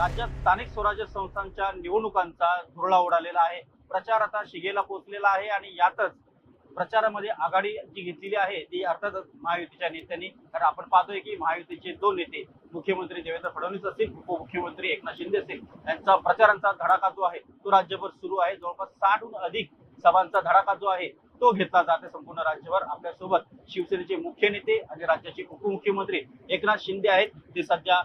राज्यात स्थानिक स्वराज्य संस्थांच्या निवडणुकांचा धुरळा उडालेला आहे. प्रचार आता शिगेला पोहोचलेला आहे आणि यातच प्रचारामध्ये आघाडी जी घेतलेली आहे ती अर्थातच महायुतीच्या नेत्यांनी. कारण आपण पाहतोय की महायुतीचे दोन नेते, मुख्यमंत्री देवेंद्र फडणवीस असतील, उपमुख्यमंत्री एकनाथ शिंदे असतील, यांचा प्रचारांचा धडाका जो आहे तो राज्यभर सुरू आहे. जवळपास 60हून अधिक सभांचा धडाका जो आहे तो घेतला जाते संपूर्ण राज्यभर. आपल्यासोबत शिवसेनेचे मुख्य नेते आणि राज्याचे उपमुख्यमंत्री एकनाथ शिंदे आहेत. ते सध्या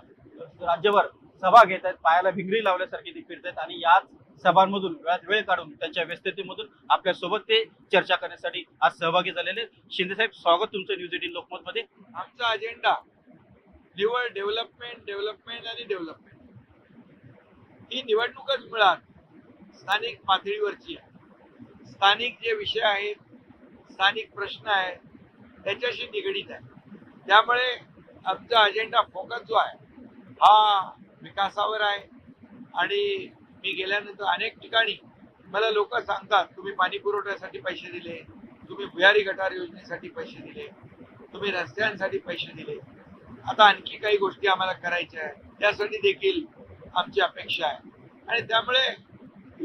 राज्यभर सभा घेत आहेत, पायाला भिंगरी लावल्यासारखे ते फिरत आहेत आणि याच सभांमधून वेळात वेळ काढून त्यांच्या व्यस्ततेमधून आपल्यासोबत ते चर्चा करण्यासाठी आज सहभागी झालेले. शिंदे साहेब, स्वागत तुमचं न्यूज 18 लोकमत मध्ये. आमचा अजेंडा निवड डेव्हलपमेंट डेव्हलपमेंट आणि डेव्हलपमेंट. ही निवडणूकच मुळात स्थानिक पातळीवरची आहे. स्थानिक जे विषय आहेत, स्थानिक प्रश्न आहेत, त्याच्याशी निगडीत आहे. त्यामुळे आमचा अजेंडा फोकस जो आहे हा विकासावर आहे. आणि मी गेल्यानंतर अनेक ठिकाणी मला लोक सांगतात, तुम्ही पाणी पुरवठ्यासाठी पैसे दिले, तुम्ही भुयारी गटार योजनेसाठी पैसे दिले, तुम्ही रस्त्यांसाठी पैसे दिले, आता आणखी काही गोष्टी आम्हाला करायच्या आहेत, त्यासाठी देखील आमची अपेक्षा आहे. आणि त्यामुळे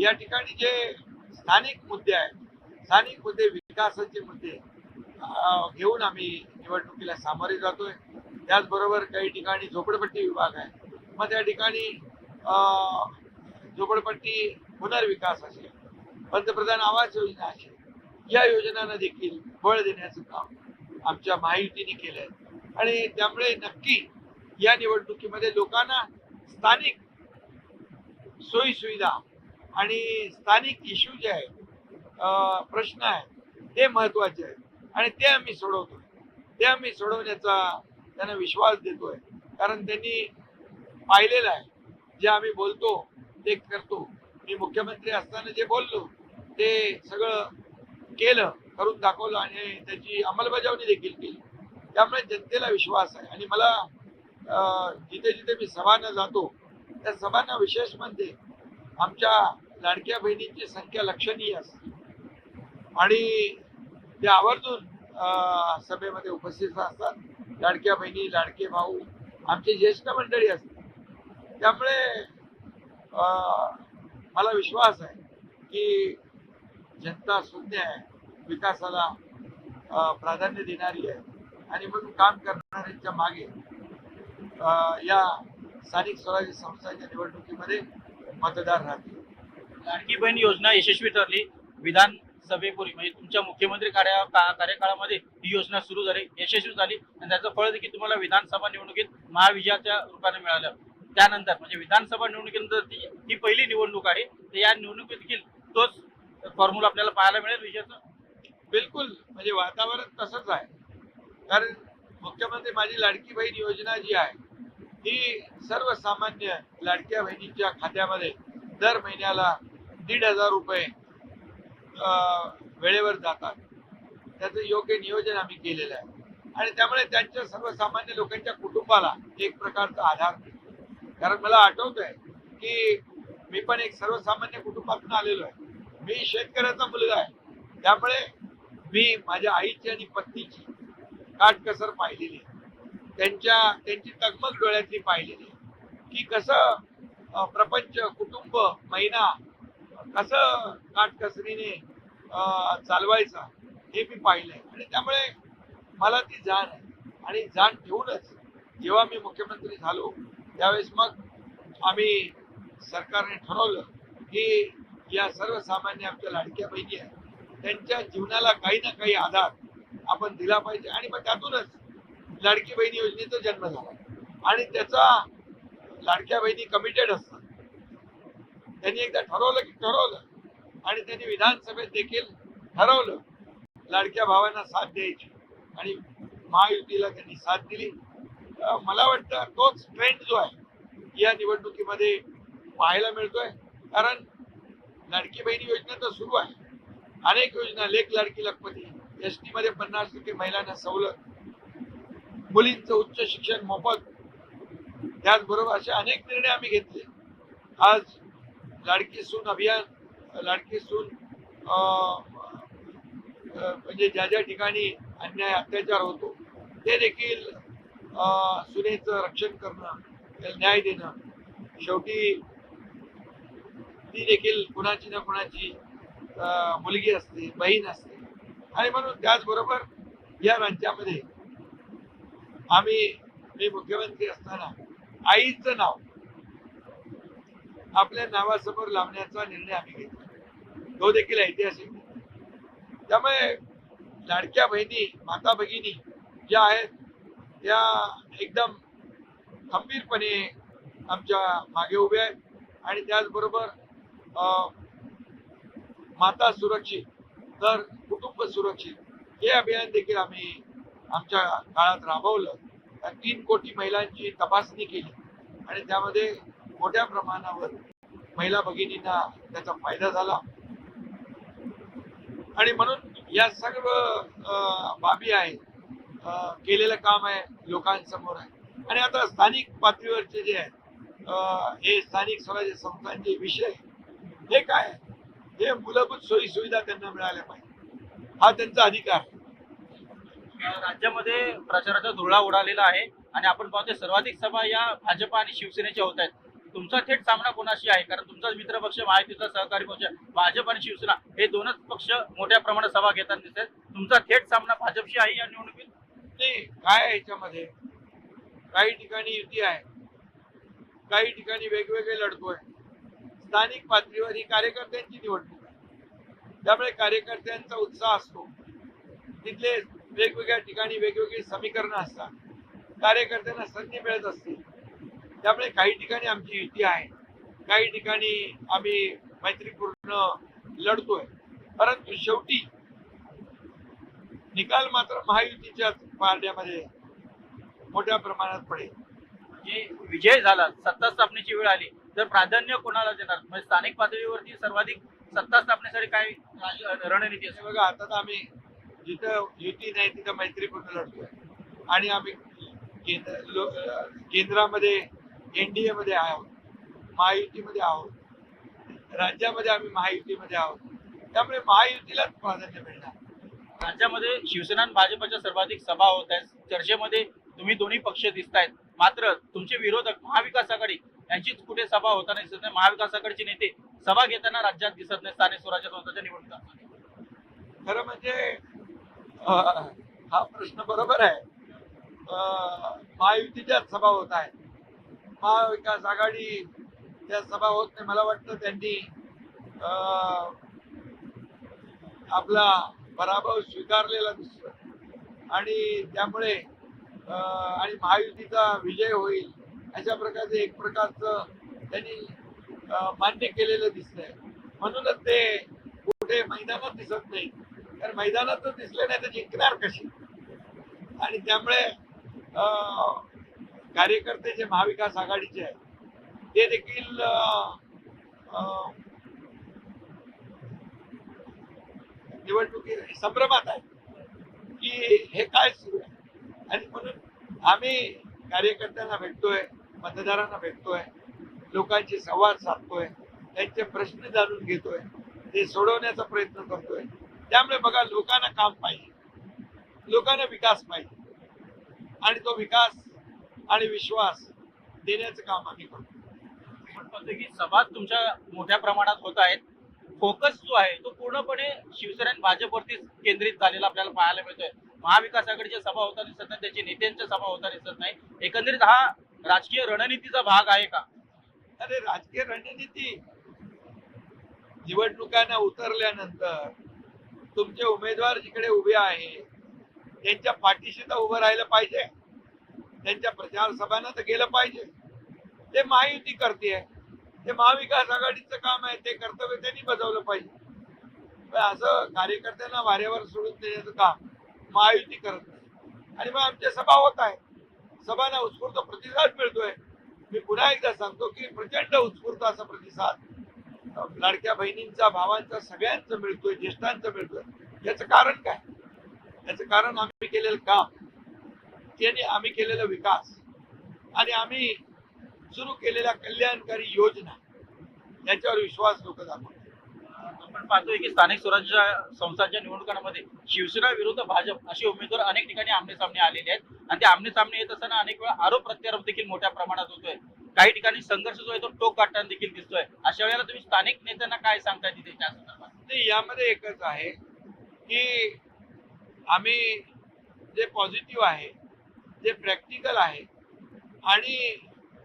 या ठिकाणी जे स्थानिक मुद्दे आहेत, स्थानिक मुद्दे, विकासाचे मुद्दे घेऊन आम्ही निवडणुकीला सामोरे जातोय. त्याचबरोबर काही ठिकाणी झोपडपट्टी विभाग आहे, मग त्या ठिकाणी झोपडपट्टी पुनर्विकास असेल, पंतप्रधान आवास योजना असेल, या योजनांना देखील बळ देण्याचं काम आमच्या महायुतीने केलंय. आणि त्यामुळे नक्की या निवडणुकीमध्ये लोकांना स्थानिक सोयी सुविधा आणि स्थानिक इश्यू जे आहेत, प्रश्न आहेत, ते महत्वाचे आहेत आणि ते आम्ही सोडवतोय. ते आम्ही सोडवण्याचा त्यांना विश्वास देतोय, कारण त्यांनी पाहिलेलं आहे. जे आम्ही बोलतो ते करतो. मी मुख्यमंत्री असताना जे बोललो ते सगळं केलं, करून दाखवलं आणि त्याची अंमलबजावणी देखील केली. त्यामुळे जनतेला विश्वास आहे. आणि मला जिथे जिथे मी सभांना जातो त्या सभांना विशेष म्हणजे आमच्या लाडक्या बहिणींची संख्या लक्षणीय असते आणि ते आवर्जून सभेमध्ये उपस्थित असतात. लाडक्या बहिणी, लाडके भाऊ, आमची ज्येष्ठ मंडळी असते. त्यामुळे मला विश्वास आहे की जनता शून्य आहे, विकासाला प्राधान्य देणारी आहे आणि म्हणून काम करणाऱ्यांच्या मागे या स्थानिक स्वराज्य संस्थांच्या निवडणुकीमध्ये मतदार राहतील. लाडकी बहीण योजना यशस्वी ठरली. विधानसभेपूर्वी म्हणजे तुमच्या मुख्यमंत्री कार्यकाळामध्ये ही योजना सुरू झाली, यशस्वी झाली आणि त्याचं फळ देखील तुम्हाला विधानसभा निवडणुकीत महाविजयाच्या रूपाने मिळालं. त्यानंतर म्हणजे विधानसभा निवडणुकीनंतर ही पहिली निवडणूक आहे, तर या निवडणुकीत देखील तोच फॉर्म्युला आपल्याला पाहायला मिळेल विजयाचं. बिलकुल, म्हणजे वातावरण तसंच आहे. कारण मुख्यमंत्री माझी लाडकी बहीण योजना जी आहे ही सर्वसामान्य लाडक्या बहिणींच्या खात्यामध्ये दर महिन्याला 1,500 रुपये वेळेवर जातात. त्याचं योग्य नियोजन आम्ही केलेलं आहे आणि त्यामुळे त्यांच्या सर्वसामान्य लोकांच्या कुटुंबाला एक प्रकारचा आधार मिळतो. कारण मला आठवतंय की मी पण एक सर्वसामान्य कुटुंबातून आलेलो आहे. मी शेतकऱ्याचा मुलगा आहे. त्यामुळे मी माझ्या आईची आणि पत्नीची काटकसर पाहिलेली आहे. त्यांची तगमग डोळ्यातली पाहिलेली आहे की कसं प्रपंच, कुटुंब, महिना कसं काटकसरीने चालवायचा हे मी पाहिलंय. आणि त्यामुळे मला ती जाण आहे आणि जाण ठेवूनच जेव्हा मी मुख्यमंत्री झालो त्यावेळेस मग आम्ही सरकारने ठरवलं की या सर्वसामान्य आमच्या लाडक्या बहिणी आहेत, त्यांच्या जीवनाला काही ना काही आधार आपण दिला पाहिजे. आणि मग त्यातूनच लाडकी बहिणी योजनेचा जन्म झाला आणि त्याचा लाडक्या बहिणी कमिटेड असतात. त्यांनी एकदा ठरवलं की ठरवलं आणि त्यांनी विधानसभेत देखील ठरवलं लाडक्या भावांना साथ द्यायची आणि महायुतीला त्यांनी साथ दिली. मला वाटतं तोच ट्रेंड जो आहे या निवडणुकीमध्ये पाहायला मिळतोय. कारण लाडकी बहिणी योजना तर सुरू आहे, अनेक योजना, लेक लाडकी लखपती, एसटी मध्ये 50% महिलांना सवलत, मुलींचं उच्च शिक्षण मोफत, त्याचबरोबर असे अनेक निर्णय आम्ही घेतले. आज लाडकी सून अभियान, लाडकी सून म्हणजे ज्या ज्या ठिकाणी अन्याय अत्याचार होतो ते देखील सुनेचं रक्षण करणं, न्याय देणं, शेवटी ती देखील कुणाची ना कुणाची मुलगी असते, बहीण असते. आणि म्हणून त्याचबरोबर या राज्यामध्ये मी मुख्यमंत्री असताना आईचं नाव आपल्या नावासमोर लावण्याचा निर्णय आम्ही घेतला, तो देखील ऐतिहासिक. त्यामुळे लाडक्या बहिणी, माता भगिनी ज्या आहेत त्या एकदम खंबीरपणे आमच्या मागे उभ्या आहेत. आणि त्याचबरोबर माता सुरक्षित तर कुटुंब सुरक्षित हे अभियान देखील आम्ही आमच्या काळात राबवलं. 3 कोटी महिलांची तपासणी केली आणि त्यामध्ये मोठ्या प्रमाणावर महिला भगिनींना त्याचा फायदा झाला. आणि म्हणून या सर्व बाबी आहे, केलेलं काम आहे, लोकांसमोर आहे. आणि आता स्थानिक पातळीवरचे जे आहेत हे स्थानिक स्वराज्य संस्थांचे विषय हे काय आहे, हे मूलभूत सोयी सुविधा त्यांना मिळाल्या पाहिजे, हा त्यांचा अधिकार. राज्यामध्ये प्रचाराचा धुरळा उडालेला आहे आणि आपण पाहतोय सर्वाधिक सभा या भाजप आणि शिवसेनेच्या होत आहेत. तुमचा थेट सामना कोणाशी आहे? कारण तुमचा मित्र पक्ष, महायुतीचा सहकारी पक्ष भाजप आणि शिवसेना हे दोनच पक्ष मोठ्या प्रमाणात सभा घेताना दिसत आहेत. तुमचा थेट सामना भाजपशी आहे या निवडणुकीत? नाही, काय आहे याच्यामध्ये, काही ठिकाणी युती आहे, काही ठिकाणी वेगवेगळे लढतोय. स्थानिक पातळीवर ही कार्यकर्त्यांची निवडणूक आहे, त्यामुळे कार्यकर्त्यांचा उत्साह असतो. तिथले वेगवेगळ्या ठिकाणी वेगवेगळी समीकरणं असतात, कार्यकर्त्यांना संधी मिळत असते. त्यामुळे काही ठिकाणी आमची युती आहे, काही ठिकाणी आम्ही मैत्रीपूर्ण लढतोय. परंतु शेवटी निकाल मात्र महायुतीच्या पारड्यामध्ये मोठ्या प्रमाणात पडेल. म्हणजे विजय झाला, सत्ता स्थापनेची वेळ आली तर प्राधान्य कोणाला देणार? म्हणजे स्थानिक पातळीवरती सर्वाधिक सत्ता स्थापनेसाठी काय रणनीती असेल? बघा, आता तर आम्ही जिथं युती नाही तिथं मैत्रीपूर्ण लढतोय आणि आम्ही केंद्रामध्ये एनडीए मध्ये आहोत, महायुतीमध्ये आहोत, राज्यामध्ये आम्ही महायुतीमध्ये आहोत. त्यामुळे महायुतीलाच प्राधान्य मिळणार. राज्यामध्ये शिवसेना आणि भाजपच्या सर्वाधिक सभा होत आहेत, चर्चेमध्ये तुम्ही दोन्ही पक्ष दिसतायत. मात्र तुमचे विरोधक महाविकास आघाडी यांचीच कुठे सभा होताना दिसत नाही. महाविकास आघाडीचे नेते सभा घेताना राज्यात दिसत नाही स्थानिक स्वराज्य संस्थांच्या निवडणुका. खरं म्हणजे हा प्रश्न बरोबर आहे. महायुतीच्याच सभा होत आहेत, महाविकास आघाडी त्या सभा होत नाही. मला वाटतं त्यांनी आपला पराभव स्वीकारलेला दिसतो आणि त्यामुळे आणि महायुतीचा विजय होईल अशा प्रकारचं एक प्रकारचं त्यांनी मान्य केलेलं दिसतंय. म्हणूनच ते कुठे मैदानात दिसत नाही, कारण मैदानातच दिसले नाही तर जिंकणार कशी. आणि त्यामुळे कार्यकर्ते जे महाविकास आघाडीचे आहेत ते देखील निवडणुकी संभ्रमात आहे की हे काय सुरू आहे. आणि म्हणून आम्ही कार्यकर्त्यांना भेटतोय, मतदारांना भेटतोय, लोकांशी संवाद साधतोय, त्यांचे प्रश्न जाणून घेतोय, ते सोडवण्याचा प्रयत्न करतोय. त्यामुळे बघा, लोकांना काम पाहिजे, लोकांना विकास पाहिजे आणि तो विकास आणि विश्वास देण्याचं काम आम्ही करतो. म्हणतो की सभा तुमच्या मोठ्या प्रमाणात होत आहेत, फोकस जो आहे तो पूर्णपणे शिवसेना आणि भाजपवरतीच केंद्रित झालेला आपल्याला पाहायला मिळतोय. महाविकास आघाडीच्या सभा होताना दिसत नाही, त्याच्या नेत्यांच्या सभा होताना दिसत नाही. एकंदरीत हा राजकीय रणनीतीचा भाग आहे का? अरे, राजकीय रणनीती निवडणुकांना उतरल्यानंतर तुमचे उमेदवार जिकडे उभे आहे त्यांच्या पाठीशी तर उभं राहिलं पाहिजे, त्यांच्या प्रचार सभांना तर गेलं पाहिजे. ते महायुती करते, ते महाविकास आघाडीचं काम आहे, ते कर्तव्य त्यांनी बजावलं पाहिजे. असं कार्यकर्त्यांना वाऱ्यावर सोडून देण्याचं काम महायुती करत नाही. आणि मग आमच्या सभा होत आहे, सभांना उत्स्फूर्त प्रतिसाद मिळतोय. मी पुन्हा एकदा सांगतो की प्रचंड उत्स्फूर्त असा प्रतिसाद लाडक्या बहिणींचा, भावांचा, सगळ्यांचा मिळतोय, ज्येष्ठांचा मिळतोय. याचं कारण काय? याचं कारण आम्ही केलेलं काम, त्याने आम्ही केलेला विकास आणि आम्ही सुरू केलेल्या कल्याणकारी योजना याच्यावर विश्वास लोक दाखवतात. आपण पाहतोय की स्थानिक स्वराज्य संस्थांच्या निवडणुकांमध्ये शिवसेना विरुद्ध भाजप असे उमेदवार अनेक ठिकाणी आमने सामने आलेले आहेत आणि ते आमने सामने येत असताना अनेक वेळा आरोप प्रत्यारोप देखील मोठ्या प्रमाणात होतोय. काही ठिकाणी संघर्ष जो आहे तो टोक गाठताना देखील दिसतोय. अशा वेळेला तुम्ही स्थानिक नेत्यांना काय सांगताय तिथे त्या संदर्भात? नाही, यामध्ये एकच आहे की आम्ही जे पॉझिटिव्ह आहे, जे प्रॅक्टिकल आहे आणि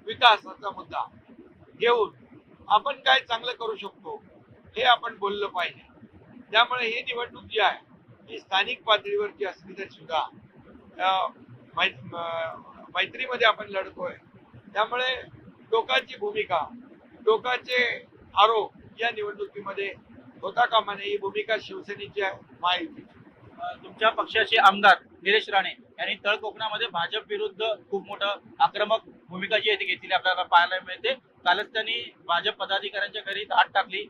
विकासाचा मुद्दा घेऊन आपण काय चांगलं करू शकतो हे आपण बोललं पाहिजे. त्यामुळे ही निवडणूक जी आहे ही स्थानिक पातळीवरची असली तरी सुद्धा मैत्रीमध्ये आपण लढतोय. त्यामुळे टोकाची भूमिका, टोकाचे आरोप या निवडणुकीमध्ये होता कामा नये. ही भूमिका शिवसेनेची आहे, महायुतीची. तुमच्या पक्षाचे आमदार निलेश राणे यांनी तळ कोकणामध्ये भाजप विरुद्ध खूप मोठं आक्रमक भूमिका जी आहे ती घेतलेली आपल्याला पाहायला मिळते. कालच त्यांनी भाजप पदाधिकाऱ्यांच्या घरी धाड टाकली,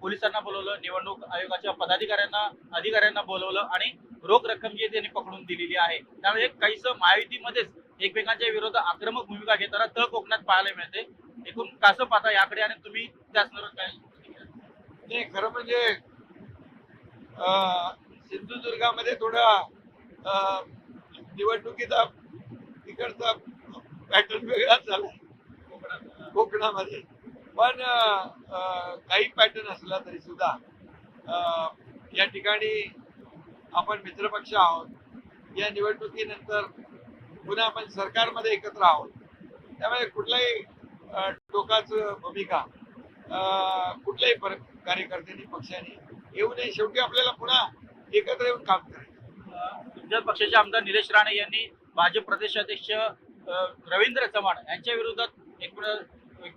पोलिसांना बोलवलं, निवडणूक आयोगाच्या अधिकाऱ्यांना बोलवलं आणि रोख रक्कम जी आहे त्यांनी पकडून दिलेली आहे. त्यामुळे काहीसं महायुतीमध्येच एकमेकांच्या विरोधात आक्रमक भूमिका घेताना तळ कोकणात पाहायला मिळते. एकूण कसं पाहता याकडे आणि तुम्ही त्या संदर्भात काय? नाही, खरं म्हणजे सिंधुदुर्गामध्ये थोडा निवडणुकीचा तिकडचा पॅटर्न वेगळाच झाला कोकणामध्ये. पण काही पॅटर्न असला तरी सुद्धा या ठिकाणी आपण मित्रपक्ष आहोत. या निवडणुकीनंतर पुन्हा आपण सरकारमध्ये एकत्र आहोत. त्यामुळे कुठल्याही टोकाचं भूमिका कुठल्याही कार्यकर्त्यांनी पक्षाने येऊ नये. शेवटी आपल्याला पुन्हा एकत्र येऊन काम करायचं. तुमच्या पक्षाचे आमदार निलेश राणे यांनी भाजप प्रदेशाध्यक्ष रवींद्र चव्हाण यांच्या विरोधात एक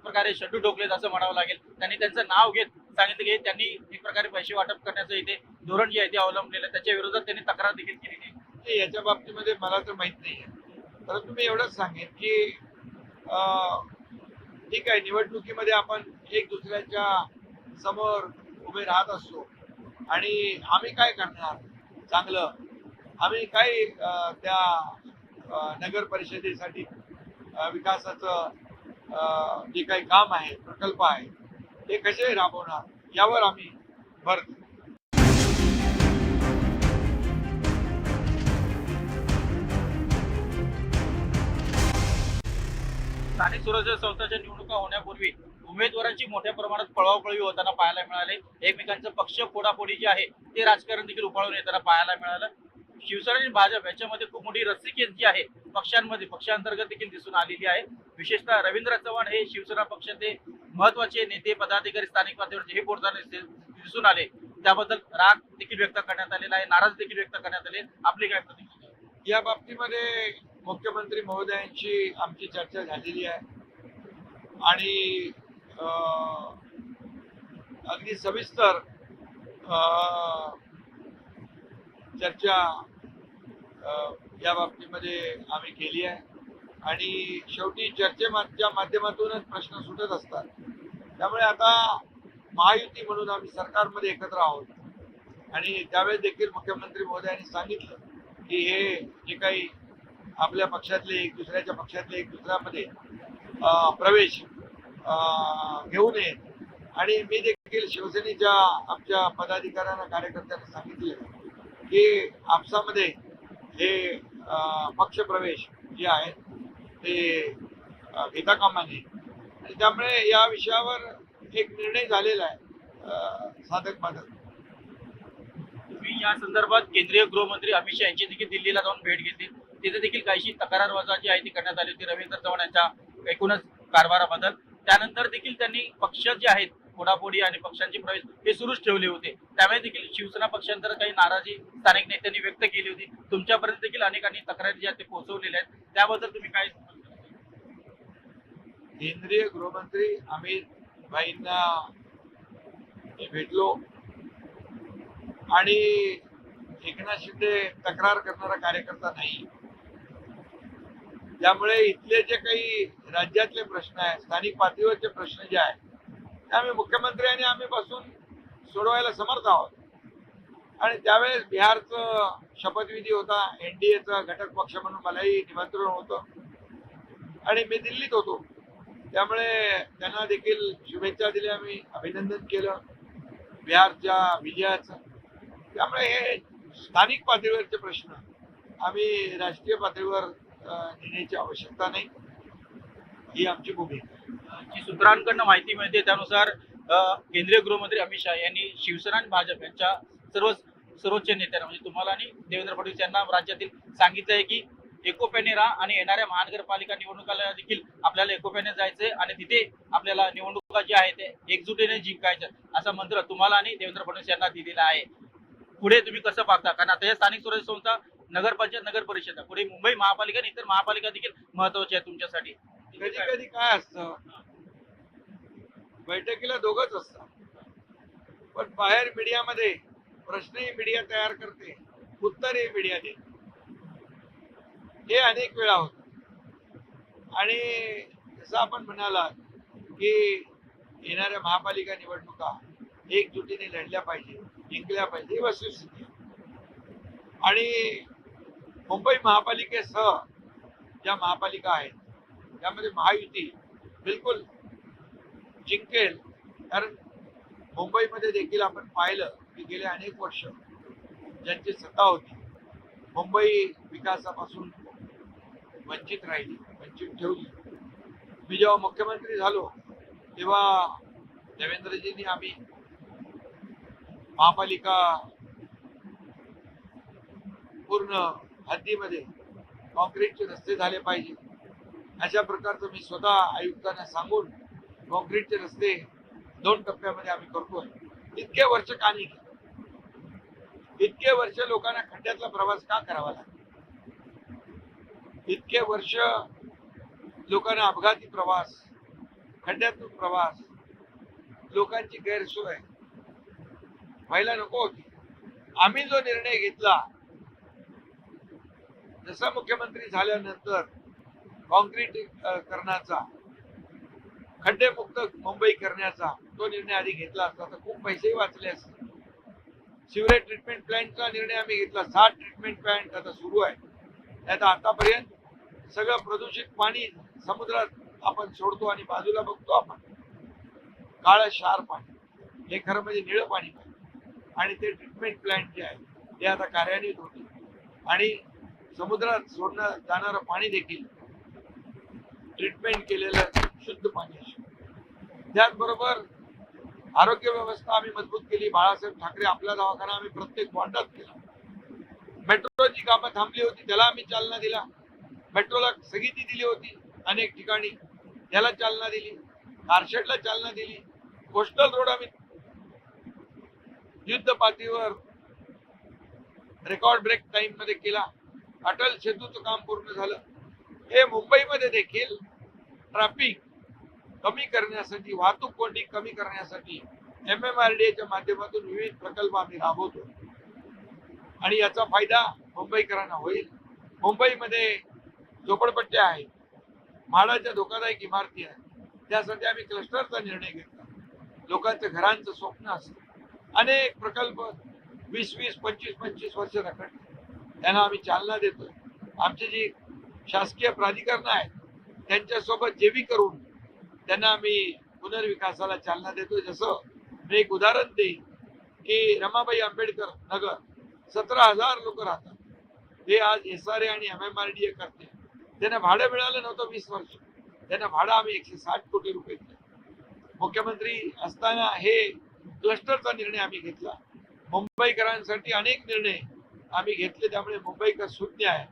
प्रकारे शड्डू ठोकलेत असं म्हणावं लागेल. त्यांनी त्यांचं नाव घेत सांगितलं की त्यांनी एक प्रकारे पैसे वाटप करण्याचं इथे धोरण जे आहे ते अवलंबलेलं आहे. त्याच्या विरोधात त्यांनी तक्रार देखील केलेली आहे. याच्या बाबतीमध्ये मला तर माहित नाहीये, परंतु मी एवढंच सांगेन की ठीक आहे, निवडणुकीमध्ये आपण एक दुसऱ्याच्या समोर उभे राहत असतो आणि आम्ही काय करणार चांगलं, आम्ही काय त्या नगर परिषदेसाठी विकासाचं जे काही काम आहे, प्रकल्प आहे ते कसे राबवणार यावर आम्ही भर देऊ. स्थानिक स्वराज्य संस्थांच्या निवडणुका होण्यापूर्वी उमेदवारांची मोठ्या प्रमाणात पळवापळवी होताना पाहायला मिळाले. एकमेकांचं पक्ष फोडाफोडी जे आहे ते राजकारण देखील उफाळून येताना पाहायला मिळालं. शिवसेना आणि भाजप याच्यामध्ये खूप मोठी रस्सीखेच जी आहे पक्षांतर्गत देखील दिसून आलेली आहे. विशेषतः रवींद्र चव्हाण हे शिवसेना पक्षाचे महत्वाचे नेते, पदाधिकारी स्थानिक पातळीवर हे बोलताना दिसून आले. त्याबद्दल राग देखील व्यक्त करण्यात आलेला आहे, नाराज देखील व्यक्त करण्यात आले. आपली काय प्रतिक्रिया? या बाबतीमध्ये मुख्यमंत्री महोदयांची आमची चर्चा झालेली आहे आणि अगदी सविस्तर चर्चा या बाबतीमध्ये आम्ही केली आहे आणि शेवटी चर्चेच्या माध्यमातूनच प्रश्न सुटत असतात. त्यामुळे आता महायुती म्हणून आम्ही सरकारमध्ये एकत्र आहोत आणि त्यावेळेस देखील मुख्यमंत्री महोदयांनी सांगितलं की हे जे काही आपल्या पक्षातले एक दुसऱ्याच्या पक्षातले एक दुसऱ्यामध्ये प्रवेश घेऊ नये. आणि मी देखील शिवसेनेच्या आमच्या पदाधिकाऱ्यांना, कार्यकर्त्यांना सांगितले की आपसामध्ये हे पक्षप्रवेश जे आहेत ते घेता कामा नये. आणि त्यामुळे या विषयावर एक निर्णय झालेला आहे साधक बाधक. तुम्ही या संदर्भात केंद्रीय गृहमंत्री अमित शहा यांची देखील दिल्लीला जाऊन भेट घेतली. तिथे देखील काहीशी तक्रारवजा जी आहे ती करण्यात आली होती रवींद्र चव्हाण यांच्या एकूणच कारभाराबद्दल. त्यानंतर देखील त्यांनी पक्ष जे आहेत फोडाफोडी आणि पक्षांचे प्रवेश हे सुरूच ठेवले होते. त्यामुळे देखील शिवसेना पक्षांतर काही नाराजी स्थानिक नेत्यांनी व्यक्त केली होती. तुमच्यापर्यंत देखील अनेकांनी तक्रारी ज्या ते पोहोचवलेल्या आहेत, त्याबद्दल तुम्ही काय? केंद्रीय गृहमंत्री अमित भाईंना भेटलो आणि एकनाथ शिंदे तक्रार करणारा कार्यकर्ता नाही. त्यामुळे इथले जे काही राज्यातले प्रश्न आहेत, स्थानिक पातळीवरचे प्रश्न जे आहेत ते आम्ही मुख्यमंत्री आणि आम्ही बसून सोडवायला समर्थ आहोत. आणि त्यावेळेस बिहारचं शपथविधी होता, एनडीएचा घटक पक्ष म्हणून मलाही निमंत्रण होतं आणि मी दिल्लीत होतो. त्यामुळे त्यांना देखील शुभेच्छा दिल्या, मी अभिनंदन केलं बिहारच्या विजयाचं. त्यामुळे हे स्थानिक पातळीवरचे प्रश्न आम्ही राष्ट्रीय पातळीवर नेण्याची आवश्यकता नाही. ही आमची भूमिका आहे. जी सूत्रांकडनं माहिती मिळते त्यानुसार केंद्रीय गृहमंत्री अमित शहा यांनी शिवसेना आणि भाजप यांच्या सर्वोच्च नेत्यांना म्हणजे तुम्हाला आणि देवेंद्र फडणवीस यांना राज्यातील सांगितलं आहे की एकोप्याने राहा आणि येणाऱ्या महानगरपालिका निवडणुकाला देखील आपल्याला एकोप्याने जायचंय आणि तिथे आपल्याला निवडणुका ज्या आहेत ते एकजुटीने जिंकायचं असा मंत्र तुम्हाला आणि देवेंद्र फडणवीस यांना दिलेला आहे. पुढे तुम्ही कसं पाहता कारण आता या स्थानिक स्वराज्य संस्था नगरपंचायत नगर परिषद पुढे मुंबई महापालिका आणि इतर महापालिका देखील महत्वाची आहे तुमच्यासाठी. कधी कधी काय असतं बैठकीला दोघंच असतात पण बाहेर मीडियामध्ये प्रश्नही मीडिया तयार करते उत्तरही मीडिया देते हे अनेक वेळा होत आणि जसं आपण म्हणालात की येणाऱ्या महापालिका निवडणुका एकजुटीने लढल्या पाहिजे जिंकल्या पाहिजे ही वस्तुस्थिती आहे. आणि मुंबई महापालिकेसह ज्या महापालिका आहेत त्यामध्ये महायुती बिलकुल जिंकेल कारण मुंबईमध्ये देखील आपण पाहिलं की गेले अनेक वर्ष ज्यांची सत्ता होती मुंबई विकासापासून वंचित राहिली वंचित ठेवली. मी जेव्हा मुख्यमंत्री झालो तेव्हा देवेंद्रजींनी आम्ही महापालिका पूर्ण हद्दीमध्ये कॉन्क्रीटचे रस्ते झाले पाहिजे अशा प्रकारचं मी स्वतः आयुक्तांना सांगून कॉन्क्रीटचे रस्ते 2 टप्प्यामध्ये आम्ही करतोय. इतके वर्ष का नाही इतके वर्ष लोकांना खड्ड्यातला प्रवास का करावा लागला इतके वर्ष लोकांना अपघाती प्रवास खड्ड्यातून प्रवास लोकांची गैरसोय व्हायला नको होती. आम्ही जो निर्णय घेतला जसा मुख्यमंत्री झाल्यानंतर कॉन्क्रीट करण्याचा खड्डेमुक्त मुंबई करण्याचा तो निर्णय आधी घेतला असता तर खूप पैसेही वाचले असते. सिवरेज ट्रीटमेंट प्लॅन्टचा निर्णय आम्ही घेतला 60 ट्रीटमेंट प्लॅन्ट आता सुरू आहे. त्यात आतापर्यंत सगळं प्रदूषित पाणी समुद्रात आपण सोडतो आणि बाजूला बघतो आपण काळं क्षार पाणी हे खरं म्हणजे निळं पाणी आणि ते ट्रीटमेंट प्लॅन्ट जे आहे ते आता कार्यान्वित होते आणि समुद्रात सोडणं जाणारं पाणी देखील ट्रीटमेंट केलेलं शुद्ध पाणी असतं. त्याचबरोबर आरोग्य व्यवस्था आम्ही मजबूत केली. बाळासाहेब ठाकरे आपला दवाखाना आम्ही प्रत्येक वॉर्डात केला. मेट्रोची कामं थांबली होती त्याला आम्ही चालना दिला. मेट्रोला स्थगिती दिली होती अनेक ठिकाणी त्याला चालना दिली. कारशेडला चालना दिली. कोस्टल रोड आम्ही युद्ध पातळीवर रेकॉर्ड ब्रेक टाइम मध्ये केला. अटल सेतूचं काम पूर्ण झालं. हे मुंबईमध्ये देखील ट्रॅफिक कमी करण्यासाठी वाहतूक कोंडी कमी करण्यासाठी MMRDAच्या माध्यमातून विविध प्रकल्प आम्ही राबवतो आणि याचा फायदा मुंबईकरांना होईल. मुंबईमध्ये झोपडपट्ट्या आहेत म्हाडाच्या धोकादायक इमारती आहेत त्यासाठी आम्ही क्लस्टरचा निर्णय घेतला. लोकांचं घरांचं स्वप्न असतं. अनेक प्रकल्प 20-20, 25-25 वर्ष रखडले त्यांना आम्ही चालना देतोय. आमची जी शासकीय प्राधिकरण आहेत त्यांच्यासोबत जेवी करून त्यांना आम्ही पुनर्विकासाला चालना देतोय. जसं मी एक उदाहरण देईन की रमाबाई आंबेडकर नगर 17,000 लोक राहतात. ते आज SRA आणि MMRDA करते. त्यांना भाडं मिळालं नव्हतं 20 वर्ष. त्यांना भाडं आम्ही 160 कोटी रुपये दिले. मुख्यमंत्री असताना हे क्लस्टरचा निर्णय आम्ही घेतला. मुंबईकरांसाठी अनेक निर्णय आम्ही घेतले त्यामुळे मुंबईकर सुज्ञ आहे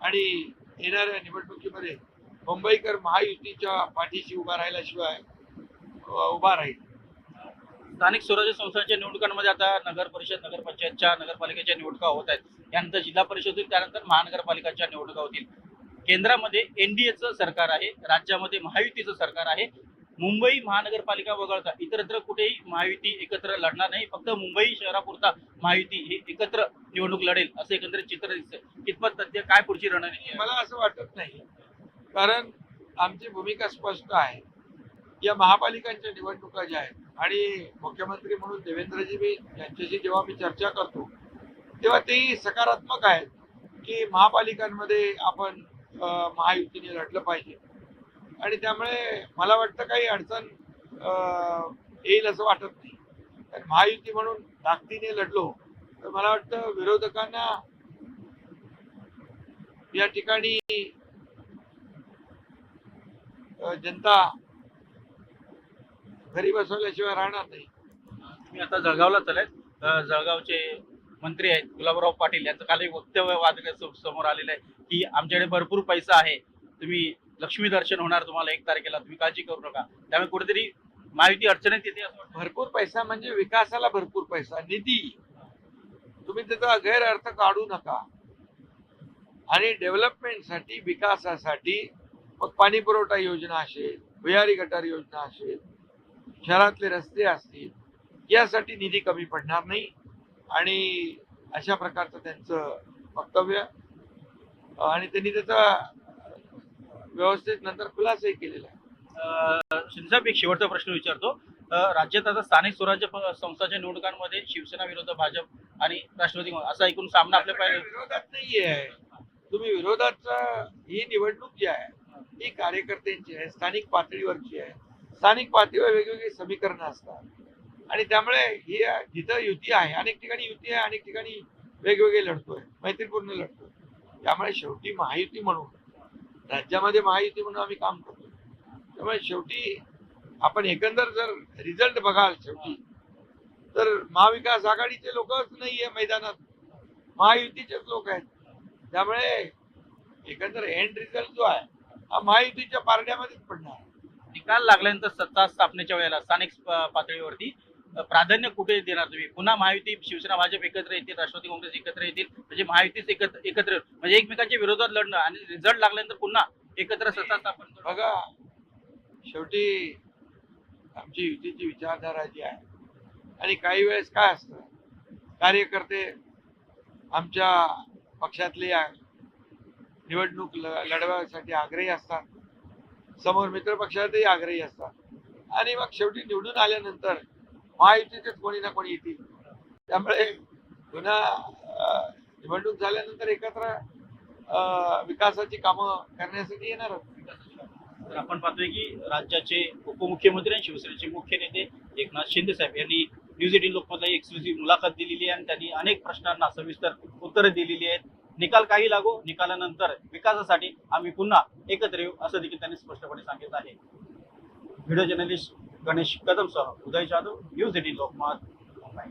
आणि येणाऱ्या निवडणुकीमध्ये मुंबईकर महायुतीच्या पाठीशी उभा राहिल्याशिवाय उभा राहील. स्थानिक स्वराज्य संस्थांच्या निवडणुकांमध्ये आता नगर परिषद नगरपंचायतच्या नगरपालिकेच्या निवडणुका होत आहेत. यानंतर जिल्हा परिषद होईल त्यानंतर महानगरपालिकांच्या निवडणुका होतील. केंद्रामध्ये NDAचं सरकार आहे राज्यामध्ये महायुतीचं सरकार आहे. मुंबई महानगरपालिका वगळता इतरत्र कुठेही महायुती एकत्र लढणार नाही. फक्त मुंबई शहरापुरता महायुती ही एकत्र निवडणूक लढेल असं एकंदरीत चित्र दिसतंय. कितपत तथ्य काय पुढची रणनीती? मला असं वाटत नाही कारण आमची भूमिका स्पष्ट आहे. या महापालिकांच्या निवडणुका ज्या आहेत आणि मुख्यमंत्री म्हणून देवेंद्रजी यांच्याशी जेव्हा मी चर्चा करतो तेव्हा तेही सकारात्मक आहेत की महापालिकांमध्ये आपण महायुतीने लढलं पाहिजे आणि त्यामुळे मला वाटतं काही अडचण येईल असं वाटत नाही. कारण महायुती म्हणून ताकदीने लढलो तर मला वाटतं विरोधकांना या ठिकाणी जनता घरी बसवल्याशिवाय राहणार नाही. तुम्ही आता जळगावला चालत, जळगावचे मंत्री आहेत गुलाबराव पाटील यांचं काल एक वक्तव्य समोर आलेलं आहे की आमच्याकडे भरपूर पैसा आहे, तुम्ही लक्ष्मी दर्शन होणार तुम्हाला 1 तारखेला, तुम्ही काळजी करू नका. त्यामुळे कुठेतरी महायुती अडचणीत येते असं वाटतं. भरपूर पैसा म्हणजे विकासाला भरपूर पैसा, निधी, तुम्ही त्याचा गैरअर्थ काढू नका. आणि डेव्हलपमेंटसाठी, विकासासाठी, मग पाणी पुरवठा योजना असेल, भुयारी गटार योजना असेल, शहरातले रस्ते असतील, यासाठी निधी कमी पडणार नाही. आणि अशा प्रकारचं त्यांचं वक्तव्य, आणि त्यांनी त्याचा व्यवस्थित नंतर खुलासाही केलेला आहे. शिंदेसाहेब, एक शेवटचा प्रश्न विचारतो. राज्यात आता स्थानिक स्वराज्य संस्थांच्या निवडणुकांमध्ये शिवसेना विरोधात भाजप आणि राष्ट्रवादी असा एकूण सामना आपल्या पाहिजे. विरोधात नाहीये तुम्ही, विरोधाचा ही निवडणूक जी आहे ही कार्यकर्त्यांची आहे, स्थानिक पातळीवरची आहे. स्थानिक पातळीवर वेगवेगळी समीकरणं असतात आणि त्यामुळे ही जिथं युती आहे, अनेक ठिकाणी युती आहे, अनेक ठिकाणी वेगवेगळे लढतोय, मैत्रीपूर्ण लढतोय. त्यामुळे शेवटी महायुती म्हणून, राज्यामध्ये महायुती म्हणून आम्ही काम करतो. त्यामुळे शेवटी आपण एकंदर जर रिझल्ट बघाल शेवटी, तर महाविकास आघाडीचे लोकच नाहीये मैदानात, महायुतीचेच लोक आहेत. त्यामुळे एकंदर एंड रिझल्ट जो आहे हा महायुतीच्या पारड्यामध्येच पडणार. निकाल लागल्यानंतर सत्ता स्थापनेच्या वेळेला स्थानिक पातळीवरती प्राधान्य कुठे देणार तुम्ही? पुन्हा महायुती, शिवसेना भाजप एकत्र येतील, राष्ट्रवादी काँग्रेस एकत्र येतील, म्हणजे महायुतीच एकत्र म्हणजे एकमेकांच्या विरोधात लढणं आणि रिझल्ट लागल्यानंतर पुन्हा एकत्र सत्ता स्थापन करणं. बघा, शेवटी आमची युतीची विचारधारा जी आहे, आणि काही वेळेस काय असतं, कार्यकर्ते आमच्या पक्षातले निवडणूक लढवण्यासाठी आग्रही असतात, समोर मित्र पक्षातही आग्रही असतात, आणि मग शेवटी निवडून आल्यानंतर महायुतीचेच कोणी ना कोणी येतील. त्यामुळे पुन्हा निवडणूक झाल्यानंतर एकत्र विकासाची कामं करण्यासाठी येणार आहोत. तर आपण पाहतोय की राज्याचे उपमुख्यमंत्री आणि शिवसेनेचे मुख्य नेते एकनाथ शिंदे साहेब यांनी न्यूज 18 लोकमतला एक्सक्लुसिव्ह मुलाखत दिलेली आहे आणि त्यांनी अनेक प्रश्नांना सविस्तर उत्तरं दिलेली आहेत. निकाल काही लागो, निकालानंतर विकासासाठी आम्ही पुन्हा एकत्र येऊ असं देखील त्यांनी स्पष्टपणे सांगितलं आहे. व्हिडिओ जर्नलिस्ट गणेश कदमसह उदय जाधव, न्यूज 18 लोकमत, मुंबई.